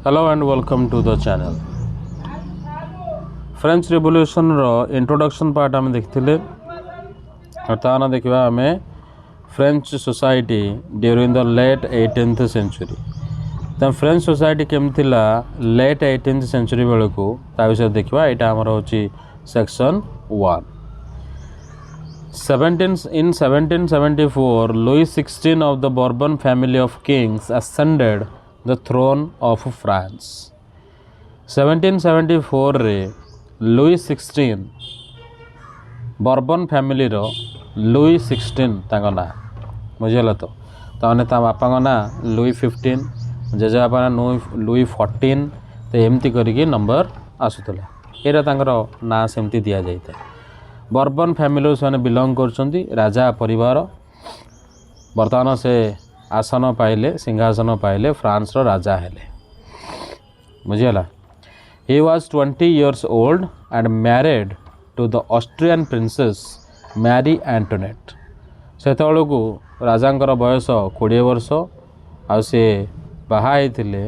Hello and welcome to the channel. French Revolution रो introduction part आम देखते बर्तमान देखा आम French society during the late 18th century. तो फ्रेंच सोसाइटी केमती लेट 18th century बेलू विषय देखा यहाँ आमर हूँ section 1. In 1774, Louis XVI of the Bourbon family of kings ascended the throne of France. 1774 रे लुई 16 बर्बन फैमिली रो लुई 16 तांको ना बुझेल तो ताने ता बापा ना लुई 15 जेजे बापा ना लुई 14 तो एमती करिके नंबर आसुतला एरा तांकर ना सेमती दिया जाइता. बर्बन फैमिली से बिलंग करछंती राजा परिवार बर्तमान से आसन पाइले सिंहासन पाइले फ्रांस रो राजा हेले बुझेला. He was 20 years old and married to the Austrian princess Marie Antoinette. सेतबेलू राजांकर बयस 20 वर्ष आ से बाहा होते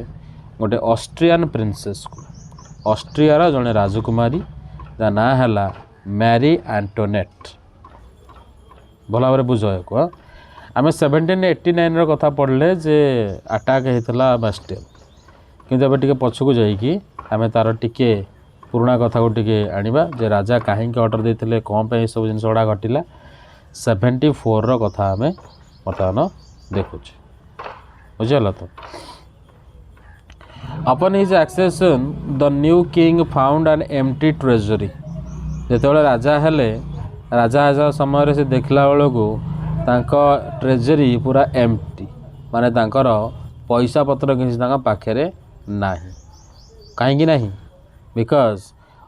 गोटे ऑस्ट्रियन प्रिंसेस को ऑस्ट्रिया जड़े राजकुमारी ता ना है मैरी एंटोनेट. भल भाव बुझ को आम 1789 कथा पढ़ले जे अटैक होता बास्टिल किंतु एबे टिके पछकू जाइकी आम तार टिके पुराणा कथा को टिके आनिबा जे राजा कहीं ऑर्डर देते कौन पे सब जिन गुड़ा घटला 74 रो कथा आम बर्तमान देखुचे बुझल. तो upon his accession the new king found an empty treasury. जेतेबेले राजा हेले राजा समय से देखला बेलू तांको ट्रेजरी पूरा एम्प्टी माने तांकर पैसा पत्र किसी पाखे नाही. कहीं नहीं because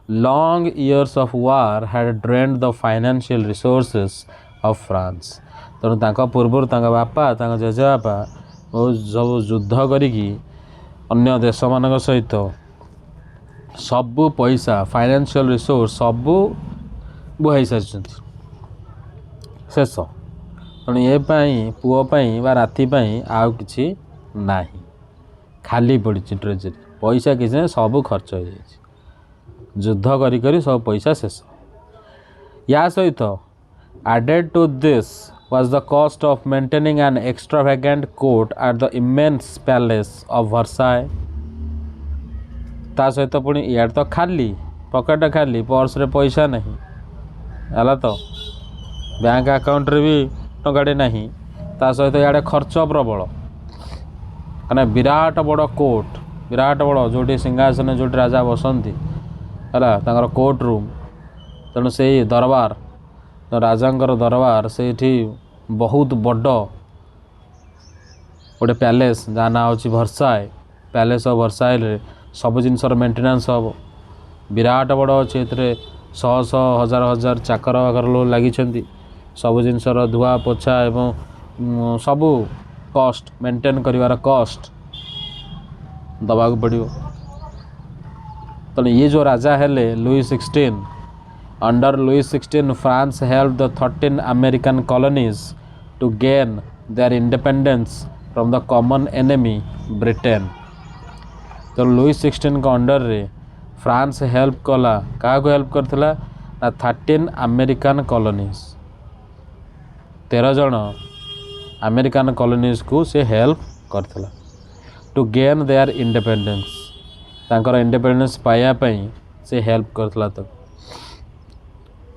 long years of war had drained the financial resources of France. तेणु तांको पूर्व बापा तांको जेजेबापा बहुत सब युद्ध करिकी अन्य देश मान सहित सबू पैसा फाइनेंशियल रिसोर्स सबू बुहाई सारी शेष. तेणु ये पुओपाई बा राति आउ किछि नाही खाली पड़ी ट्रेजरी पैसा किसी ना सब खर्च हो जाए युद्ध करी सब पैसा शेष. या सहित added to this was the cost of maintaining an extravagant court at the immense palace of Versailles. ता सहित पुणी यार तो खाली पकेट खाली पर्स रे पैसा नहीं है तो बैंक अकाउंट रे भी टंकाटे नहीं ता सहित याडे खर्च प्रबल कना विराट बड़ कोर्ट विराट बड़ जो सिंहासन जो राजा बसंती है कोर्ट रूम. तेणु से दरबार राजांकर दरबार से बहुत बड़ गोटे पैलेस जहाँ ना हूँ वर्साई पैलेस ऑफ वर्साई सब जिनस मेंटेनेंस हम विराट बड़ अच्छे शह शह हजार हजार चाकर वाकर लोग लगी सब जिनसर धुआ पोछा एवं सबू कॉस्ट मेंटेन करिवार कॉस्ट दबा पड़ो. तो ये जो राजा हेले Louis 16 under Louis 16 France help the 13 American colonies to gain their independence from the common enemy Britain. तो लुई 16 का अंडर रे फ्रांस हेल्प कला क्या हेल्प करथिला ना 13 अमेरिकन कॉलोनीज 13 जन अमेरिकन कॉलोनीज को से हेल्प करथिला टू गेन देयर इंडिपेंडेंस तांकर इंडिपेंडेंस पाया पई से हेल्प करथिला. तो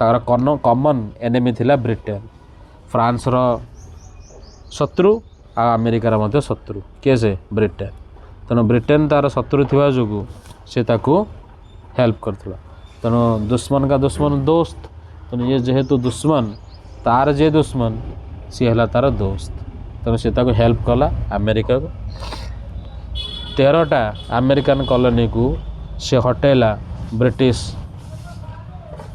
तार कॉमन एनिमी थिला ब्रिटेन फ्रांस रो शत्रु आ अमेरिकार मध्य शत्रु के से ब्रिटेन. तेणु ब्रिटेन तार शत्रु थिबा जोगु से ताको हेल्प करथिला. तेणु दुश्मन का दुश्मन दोस्त. तेणु ये जेहेतु दुश्मन तार जे दुश्मन सी है तार दोस्त. तेणु से ताको हेल्प कला अमेरिका को 13टा अमेरिकन कॉलोनी को से हटेला ब्रिटिश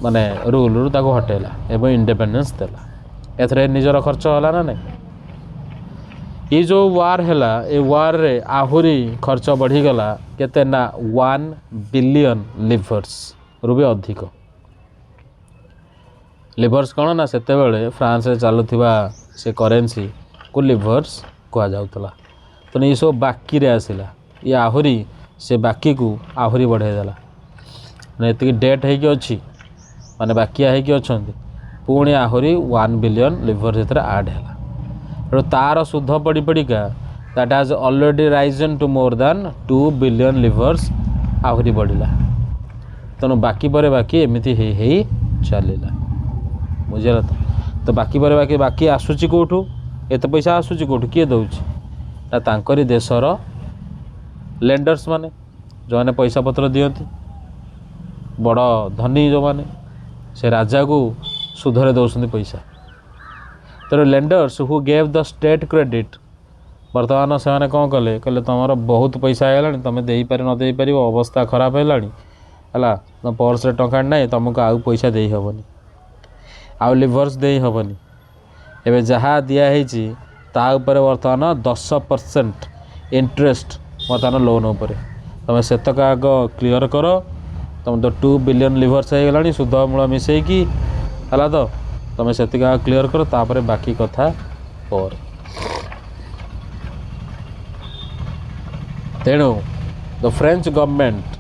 माने रूल रू ताको हटेला एवं इंडिपेंडेंस देला. एथरे निजर खर्च होला ना नहीं. ये जो वार हैला ए वार रे आहुरी खर्च बढ़ी गला केते ना 1 बिलियन लिवर्स रु भी अधिक. लिवर्स कौन ना सेते बेले फ्रांस रे चलुथिबा से करेन्सी को लिवर्स कह जाउतला. तो ये सब बाकी रे आसिला ये आहुरी से बाकी को आहरी बढ़ाईदेला मैंने ये डेट होगी माने बाकिया होगी अच्छा पुणी आहरी 1 बिलियन लिवर से आड है तार सुध पड़ी पड़िका that has already risen to more than 2 billion livres आहरी बढ़ला तेणु बाकी पर बाकी एमती ही चलला बुझल तो बाकी पर बाकी आसूची कौटू एत पैसा आसूची कौटू किए दौची ना तांकरी देशर लेंडर्स माने जो मैंने पैसा पत्र दियंती बड़ धनी जो माने से राजा को सुधरे दौरान पैसा तेरे lenders who gave the state credit बर्तमान से मैंने कौन कले कहले तुम बहुत पैसा है तुम दे पार न दे पार अवस्था खराब है तुम पर्स टका ना तुमको आउ पैसा दे हेनी आउ लिवर्स दे हेनी एवं जहाँ दिखाई तापर बर्तमान 10% इंटरेस्ट बर्तमान लोन उपर तुम सेतक आग क्लीयर कर तुम तो 2 बिलियन लिवर्स हो गला सुध मूल मिसेकी है तो तुम से क्लीयर कर तापर बाकी कथा पर तेणु the French government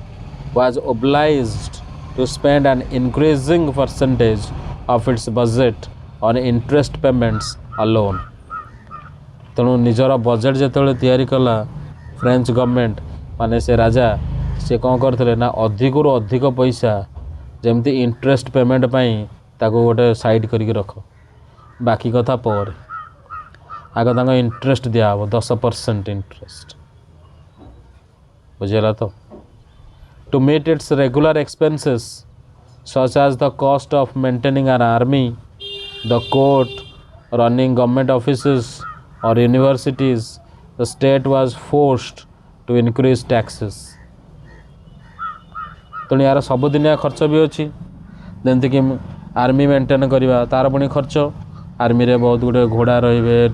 was obliged to spend an increasing percentage of its budget on interest payments alone तेणु निजर बजेट जो तैयारी कला फ्रेंच गवर्नमेंट माने से राजा से कौन करते ना अधिकरू अधिक पैसा जमती इंटरेस्ट पेमेंट पाई ताको गोटे साइड करके रख बाकी कथा पर आग तक इंटरेस्ट दिया 10% इंटरेस्ट बुझेगा तो to meet its regular expenses such as the cost of maintaining an army, the court, running government offices or universities, the state was forced to increase taxes. तेणु यार सबुदिनिया खर्च भी अच्छी जमती कि आर्मी मेंटेन करवा तार पुणी खर्च आर्मी रे बहुत गुड़े घोड़ा रे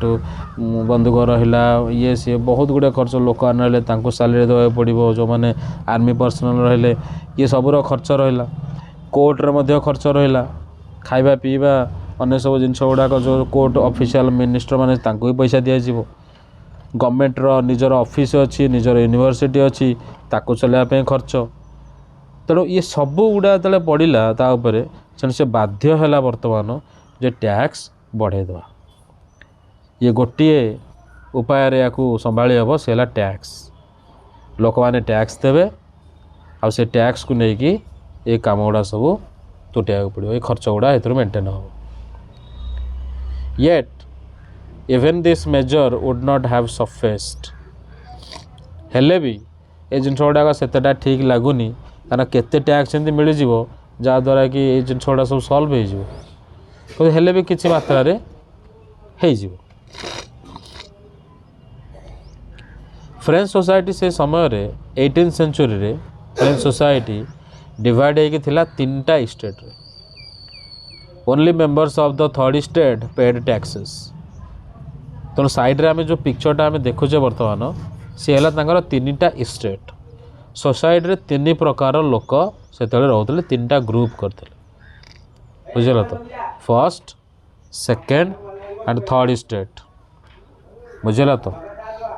बंदूक रहा ये सी बहुत गुड़े खर्च लोक आने सालेरी देवा पड़ो जो मैंने आर्मी पर्सनल रहिले ये सबूर खर्च रहा कोर्ट्रे मध्य खर्च रहा खाଇବା पीवा अन्य सब जिन गुड़ाक जो कोर्ट ऑफिशियल मिनिस्टर मैंने भी पैसा दिज्व गवर्नमेंटर निजर ऑफिस अच्छी निजर यूनिवर्सिटी अच्छी ताको चलाइवाई खर्च तेणु ये सब गुड़ा जो पड़ा तापर से बाध्य है बर्तमान जे टैक्स बढ़ेदवा ये गोटे उपाय या संभाली हम से टैक्स लोक मैंने टैक्स देवे आ से टैक्स को लेकिन ये काम गुड़ा सब तुटिया पड़ो ये खर्च गुड़ा ए मेंटेन हो yet even this measure would not have sufficed हेले भी ये जिन गुड़ाक सेटा ठीक लगुनि कारण केते टैक्स एमती मिल जहाँद्वारा कि ये जिन गुड़ा सब सल्व हो हेले भी किसी मात्रा रे फ्रेंच सोसाइटी से समय रे 18th सेंचुरी रे फ्रेंच सोसाइटी डिवाइड होगी 3टा स्टेट रे only members of the third state paid taxes तेणु साइड रे आम जो पिक्चरटा आम देखुचे बर्तमान सी है 3टा स्टेट सोसाइटी रे 3 प्रकार लोक से रोते 3टा ग्रुप करते बुझल तो first second and third state बुझल तो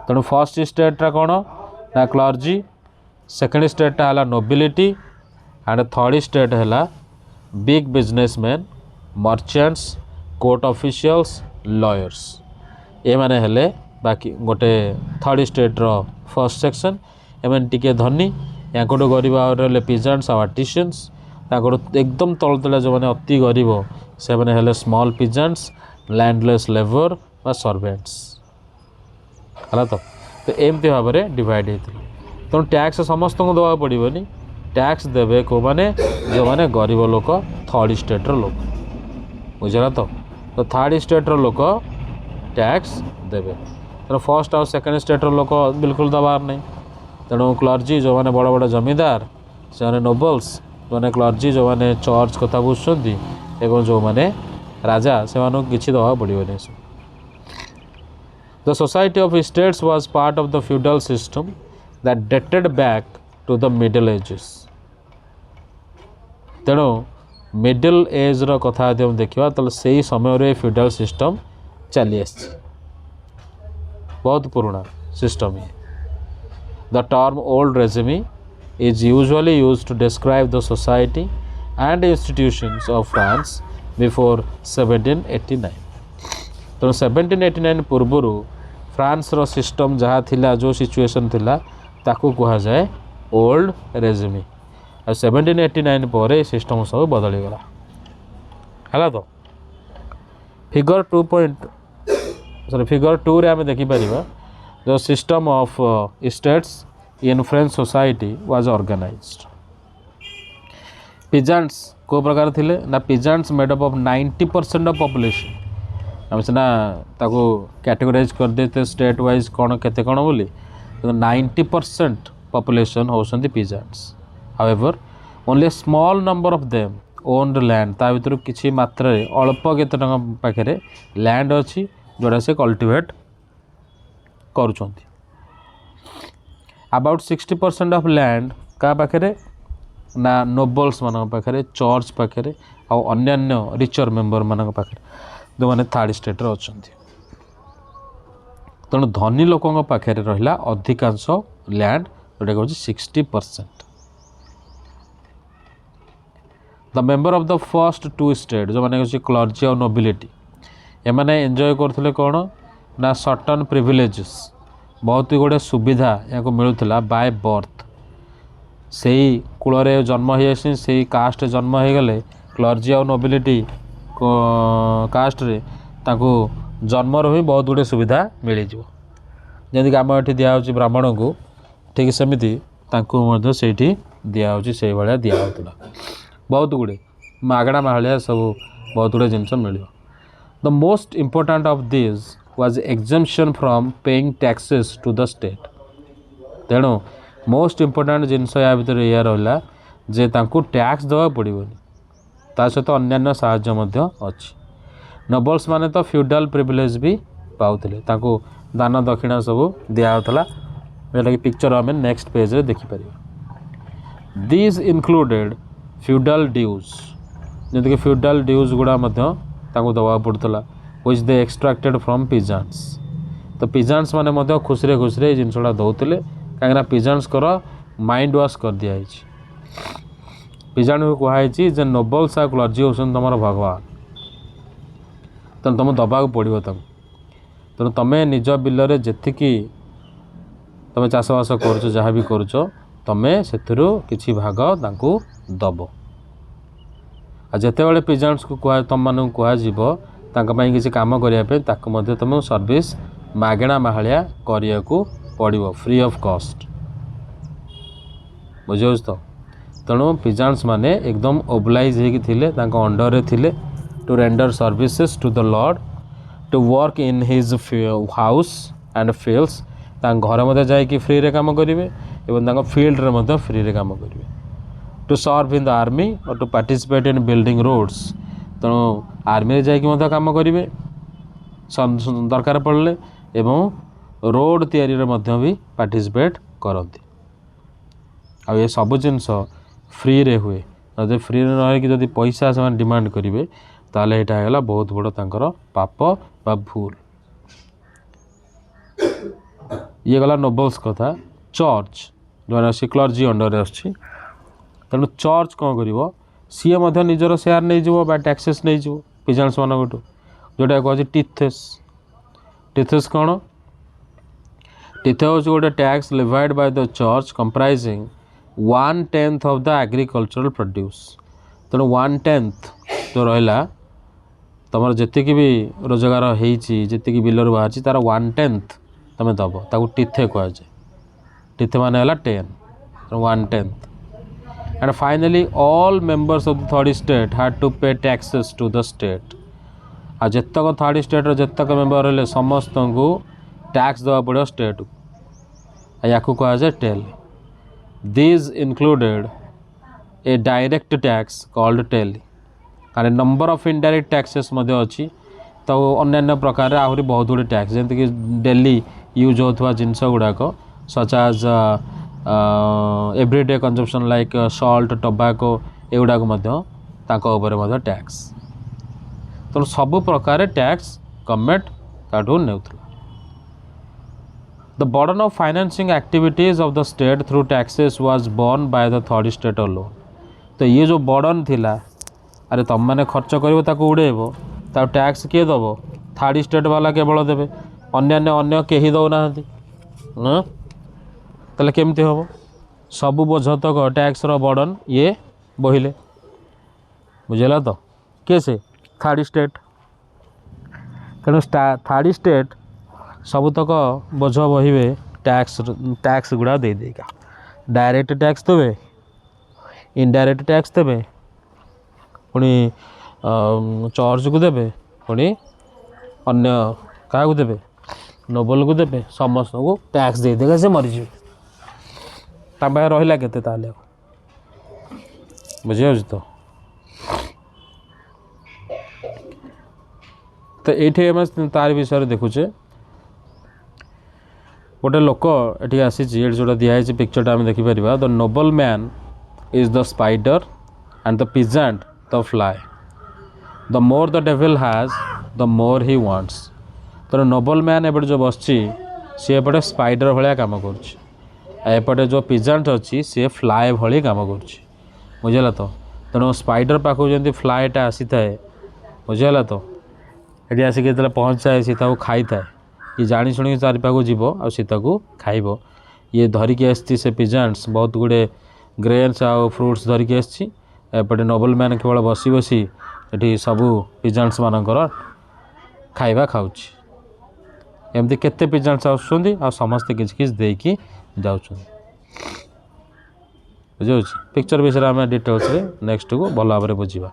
तेणु फर्स्ट स्टेटा कौन ना क्लर्जी सेकेंड स्टेटा है नोबिलिटी एंड थर्ड स्टेट है big businessman merchants court officials lawyers ये माने हेले बाकी गोटे third state row first section M टिके धनी या गरीब पिजेंट्स और आर्टिशियंस एकदम तल तले जो मैंने अति गरीब से मैंने हेले स्मॉल पिजेंट्स लैंडलेस लेबर व सर्वेंट्स है तो एमती भाव में डिवाइड होती तेणु टैक्स समस्त को देवा पड़ोनी टैक्स देवे को माने जो मैंने गरीब लोक थर्ड स्टेट लोक बुझला तो थर्ड स्टेट लोक टैक्स देवे तेणु फर्स्ट और सेकेंड स्टेट लोक बिल्कुल दबार नहीं तेणु क्लर्जी जो मैंने बड़ बड़ जमींदार से नोबल्स जो मैंने क्लर्जी जो मैंने चर्च कथा बुझुंट एवं जो मैंने राजा से किसी दवा पड़ोनी the society of estates was part of the feudal system that dated back to the middle ages तेणु मिडल एज रो कथा देखा तो से समय फ्यूडल सिस्टम चली बहुत पुराना सिस्टम ये The term old regime is usually used to describe the society and institutions of France before 1789. तो 1789 पूर्व फ्रांस रो सिस्टम जहाँ थिला जो सिचुएशन थिला ताकू कहा जाए ओल्ड रेजिमी। 1789 पर सिस्टम सब बदली गला है। तो फिगर 2 रे आम देखिपर the system of estates in French society was organized. Peasants को प्रकार थिले ना peasants made up of 90% of population. आम सीना ताको कैटेगोराइज कर देते स्टेट वाइज कौन केते कौन बोली तो 90% पॉपुलेशन होती peasants. However only small number of them owned land ता भर किसी मात्रा अल्प केते पाखे लैंड अच्छी जोड़ा से कल्टिवेट करुँच। अबाउट 60% ऑफ लैंड क्या पाखे ना नोबल्स मान पाखे चर्च पाखे आउ अन्य रिचर मेंबर मान पाखे जो मैंने थर्ड स्टेट अच्छा। तेणु धनी लोकों पाखे रहा अधिकांश लैंड जोटा कि 60%। The member of the first 2 state जो मैंने क्लर्जी और नोबिलिटी एमाने एंजॉय करते कौन ना सर्टन प्रिविलेजेस बहुत ही गुड़े सुविधा या मिलूला बाय बर्थ। से ही कूल जन्म हो से कास्ट जन्म हो गले क्लर्जी और नोबिलिटी कास्ट रे ताको जन्म ही बहुत गुड़े सुविधा मिल जमीक आम ये दिखाई ब्राह्मण को ठीक सेमती से दिखाई से भाया दिखाला बहुत गुड़े मागणा माहालिया सब बहुत गुड़े जिनस मिल। The most important of this was exemption from paying taxes to the state. तेणु मोस्ट इम्पोर्टाट जिनस या भर यह रहा जे तांको टैक्स देवा पड़ोनी ता सहित अन्य साहाय्य अच्छी। नोबल्स माने तो फ्यूडाल प्रिविलेज भी पाउले दान दक्षिणा सब दिखाला जोटा कि पिक्चर आम नेक्स्ट पेज रे देखिपर। दिस इनक्लूडेड फ्यूडाल ड्यूज जमीक फ्यूडाल ड्यूज गुड़ा दवा पड़ूला which they extracted from peasants. तो पिजेंट्स माने खुशी खुशी जिनसा दौले कहीं पिजेंट्स माइंड वाश कर दिखाई। पिजेंट को कहुई जे नोबल्स आ क्लर्जी होती तुम भगवान तेणु तुम दबा पड़ो तेणु तुम्हें निज बिल जी तुम चाषबास कर जहाँ भी कर तुम्हें से किसी भाग दब। जिते पिजेंट्स को कह तुम मानक कहुई किसी कम करने तुम सर्विस मागणा माहालिया करने को पड़ो फ्री ऑफ कॉस्ट बुझे तो। तेणु पिजेंट्स माने एकदम ओबलाइज होते अंडर रे थिले to render services to the lord to work in his house and fields घर मध्य जाकि फ्री रे काम करेंगे और फील्ड रे फ्री रे काम करेंगे to serve in the army और to participate in building roads. तेणु आर्मी जाकि काम करेंगे दरकार पड़े एवं रोड तैयारी भी पार्टिसिपेट करती। आ ये सब जिनस फ्री रे हुए जब फ्री रे रही कि जब पैसा से डिमांड करेंगे ताले यहाँ है बहुत बड़ तांकर पाप बा भूल। ये गला नोबल्स कथा। चर्च जो क्लर्जी अंडर आछी तेणु चर्च कौन कर सी निजर शेयर नहीं बा टैक्सेस नहीं पिजेंट्स मान जोटा कह टिथेस। टिथेस कौन टिथे हूँ गोटे tax levied by the church comprising 1/10 of the agricultural produce. तेणु 1/10 जो रहा तुम जी भी रोजगार होती बिलर बाहर तार 1/10 तुम दब ताकू टिथे कहुए। टिथे मान 10 1/10 and finally all members of the third estate had to pay taxes to the state. आ जितक थर्ड स्टेट जितक मेंबर रहे समस्त को टैक्स देवा पड़ो स्टेट को या कहा जाए taille. This included a direct tax called taille कारण नंबर ऑफ इनडायरेक्ट टैक्सेस अच्छी तो अन्य प्रकार आहरी बहुत गुड़े टैक्स जमीक डेली यूज होता जिनस गुड़ाक such as everyday consumption like salt tobacco एगुड़ाक टैक्स। तो सब प्रकार टैक्स गवर्नमेंट ताठू नेउथला। The burden of financing activities of the state through taxes was borne by the third estate alone. तो ये जो बर्डन थिला, अरे तुम मैंने खर्च कर उड़ेब टैक्स किए दब, थर्ड स्टेट वाला केवल देवे, अन्य कहीं दौना ताले केमती हम सबू बोझ तक टैक्स बर्डन ये बोहिले, बुझेगा तो किए से थर्ड स्टेट। तेणु थर्ड स्टेट सबुतक बोझ बहिबे टैक्स गुड़ा दे देगा। डायरेक्ट टैक्स देवे, इनडायरेक्ट टैक्स देवे, पुणी चर्च को देवे, पुणी अन्य क्या देवे, नोबल को देवे, समस्त को टैक्स दे देगा, से मरीज रहा के बुझे तो ये आम तार विषय देखुचे। गोटे लोक ये आसी जोटा दिखाई पिक्चरटा आम देखिपर, the nobleman is the spider and the peasant the fly, the more the devil has the more he wants. तो नोबल मैन एपटे जो बस सी एपटे स्पाइडर भाया काम करपटे जो पिजेंट अच्छी सी फ्लाई भाई काम कर, तो तेणु स्पाइडर पाखु जमी फ्लाएटा आसी थाए, बुझेगा तो ये आसिक जो पहुँचाए सी खाई थाए, ये जानी शुणी चारि पाखु जीव आ सी खाइब। ये धरिकी आसी से पिजेंट्स बहुत गुड़े ग्रेन्स आ फ्रुट्स धरिकी आसी, एपटे नोबल मैन केवल बसी बसी ये सबू पिजेंट्स मानकर खाइबा खाऊँ। एमती केते पिजेंट्स आसुँच आ समस्ते किसी किसी देकी जाऊँ, बुझे। पिक्चर विषय में डिटेल्स नेक्स्ट को भल भाव बुझा।